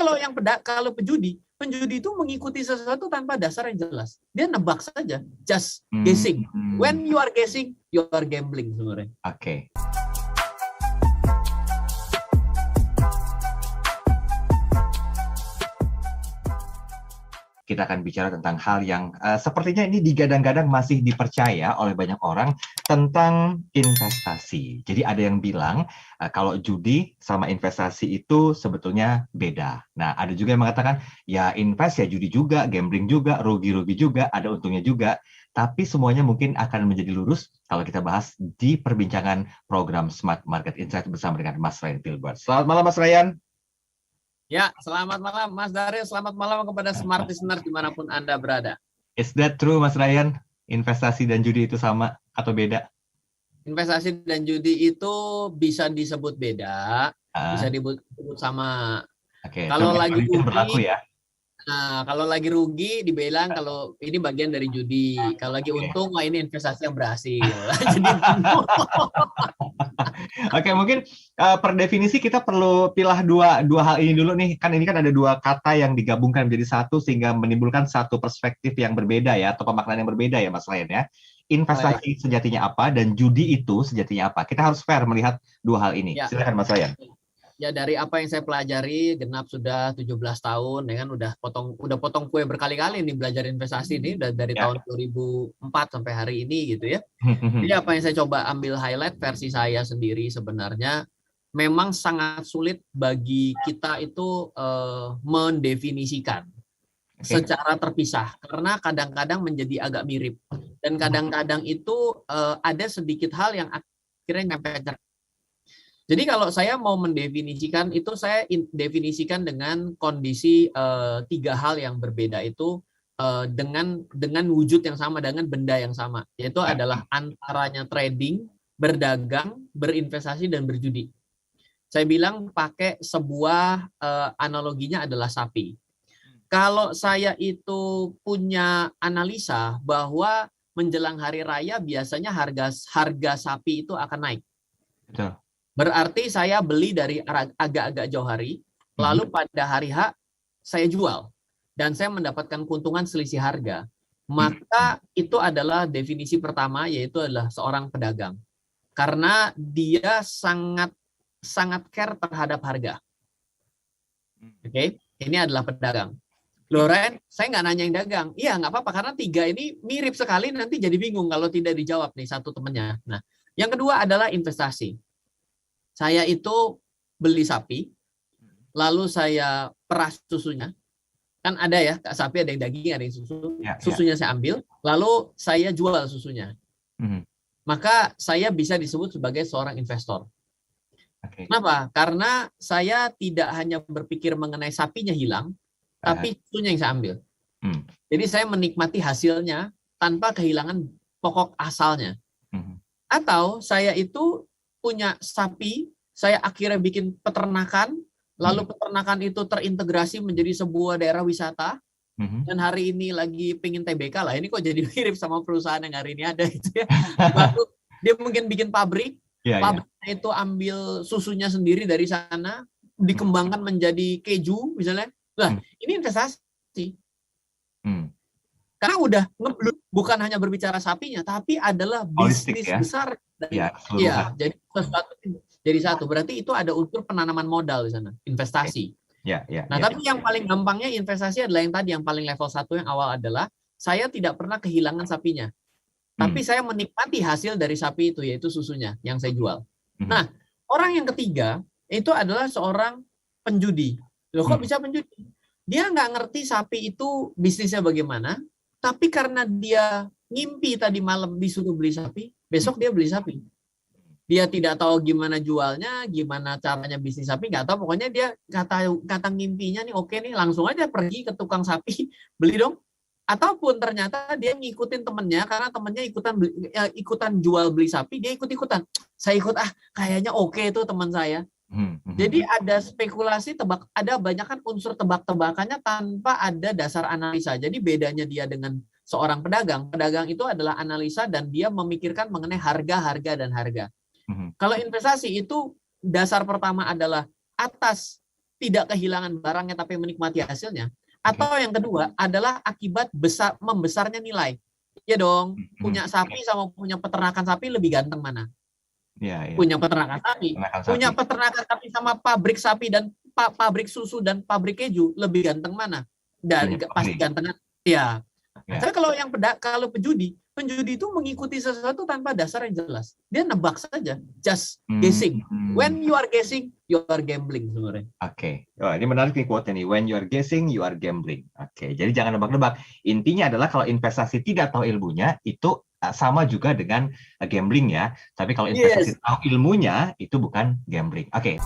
kalau penjudi itu mengikuti sesuatu tanpa dasar yang jelas. Dia nebak saja, just guessing. When you are guessing, you are gambling sebenarnya. Oke. Kita akan bicara tentang hal yang sepertinya ini digadang-gadang masih dipercaya oleh banyak orang tentang investasi. Jadi ada yang bilang kalau judi sama investasi itu sebetulnya beda. Nah, ada juga yang mengatakan ya invest ya judi juga, gambling juga, rugi-rugi juga, ada untungnya juga. Tapi semuanya mungkin akan menjadi lurus kalau kita bahas di perbincangan program Smart Market Insight bersama dengan Mas Ryan Filbert. Selamat malam Mas Ryan. Ya, selamat malam Mas Darius, selamat malam kepada Smart Listener dimanapun Anda berada. Is that true Mas Ryan? Investasi dan judi itu sama atau beda? Investasi dan judi itu bisa disebut beda, bisa disebut sama. Oke, kalau lagi rugi, berlaku ya. Nah, kalau lagi rugi dibilang kalau ini bagian dari judi. Kalau lagi untung, wah ini investasi yang berhasil. Jadi Oke, mungkin per definisi kita perlu pilah dua hal ini dulu nih. Kan ini kan ada dua kata yang digabungkan menjadi satu sehingga menimbulkan satu perspektif yang berbeda ya, atau pemaknaan yang berbeda ya Mas Ryan ya. Investasi sejatinya apa dan judi itu sejatinya apa? Kita harus fair melihat dua hal ini. Ya. Silakan Mas Ryan. Ya, dari apa yang saya pelajari, genap sudah 17 tahun, ya kan udah potong kue berkali-kali nih belajar investasi ini dari tahun 2004 sampai hari ini gitu ya. Jadi apa yang saya coba ambil highlight versi saya sendiri sebenarnya memang sangat sulit bagi kita itu mendefinisikan secara terpisah karena kadang-kadang menjadi agak mirip dan kadang-kadang itu ada sedikit hal yang akhirnya nyampe. Jadi kalau saya mau mendefinisikan itu saya definisikan dengan kondisi tiga hal yang berbeda itu dengan wujud yang sama, dengan benda yang sama, yaitu adalah antaranya trading, berdagang, berinvestasi, dan berjudi. Saya bilang pakai sebuah analoginya adalah sapi. Kalau saya itu punya analisa bahwa menjelang hari raya biasanya harga sapi itu akan naik. Betul. Berarti saya beli dari agak-agak jauh hari, lalu pada hari H saya jual dan saya mendapatkan keuntungan selisih harga. Maka itu adalah definisi pertama, yaitu adalah seorang pedagang. Karena dia sangat care terhadap harga. Oke, ini adalah pedagang. Loren, saya nggak nanya yang dagang. Iya, nggak apa-apa karena tiga ini mirip sekali, nanti jadi bingung kalau tidak dijawab nih satu temennya. Nah, yang kedua adalah investasi. Saya itu beli sapi, lalu saya peras susunya. Kan ada ya, sapi ada yang daging, ada yang susu. Susunya saya ambil, lalu saya jual susunya. Maka saya bisa disebut sebagai seorang investor. Kenapa? Karena saya tidak hanya berpikir mengenai sapinya hilang, tapi susunya yang saya ambil. Jadi saya menikmati hasilnya tanpa kehilangan pokok asalnya. Atau saya itu punya sapi, saya akhirnya bikin peternakan, lalu peternakan itu terintegrasi menjadi sebuah daerah wisata, dan hari ini lagi pengen TBK lah, ini kok jadi mirip sama perusahaan yang hari ini ada itu ya. Lalu dia mungkin bikin pabrik, pabriknya itu ambil susunya sendiri dari sana, dikembangkan menjadi keju misalnya. Lah, ini investasi. Karena udah ngeblut, bukan hanya berbicara sapinya, tapi adalah bisnis besar. Iya, jadi sesuatu jadi satu. Berarti itu ada unsur penanaman modal di sana, investasi. Tapi yang paling gampangnya investasi adalah yang tadi, yang paling level 1 yang awal adalah saya tidak pernah kehilangan sapinya. Tapi saya menikmati hasil dari sapi itu, yaitu susunya yang saya jual. Nah, orang yang ketiga itu adalah seorang penjudi. Loh, kok bisa penjudi? Dia nggak ngerti sapi itu bisnisnya bagaimana, tapi karena dia ngimpi tadi malam disuruh beli sapi, besok dia beli sapi. Dia tidak tahu gimana jualnya, gimana caranya bisnis sapi, nggak tahu. Pokoknya dia kata ngimpinya nih, oke nih, langsung aja pergi ke tukang sapi, beli dong. Ataupun ternyata dia ngikutin temennya, karena temennya ikutan jual beli sapi, dia ikut-ikutan. Saya ikut, kayaknya oke itu teman saya. Jadi ada spekulasi ada banyak kan unsur tebak-tebakannya tanpa ada dasar analisa. Jadi bedanya dia dengan seorang pedagang. Pedagang itu adalah analisa dan dia memikirkan mengenai harga dan harga. Kalau investasi itu dasar pertama adalah atas tidak kehilangan barangnya tapi menikmati hasilnya. Atau yang kedua adalah akibat membesarnya nilai. Ya dong, punya sapi sama punya peternakan sapi lebih ganteng mana? Ya. Punya peternakan sapi. Punya peternakan sapi sama pabrik sapi dan pabrik susu dan pabrik keju lebih ganteng mana? Dari pasti ganteng. Ya. Tapi kalau kalau penjudi itu mengikuti sesuatu tanpa dasar yang jelas. Dia nebak saja, just guessing. When you are guessing, you are gambling sebenarnya. Oke. Oh, ini menarik nih quote ini. When you are guessing, you are gambling. Oke. Jadi jangan nebak-nebak. Intinya adalah kalau investasi tidak tahu ilmunya, itu sama juga dengan gambling ya. Tapi kalau investasi tahu ilmunya, itu bukan gambling. Oke.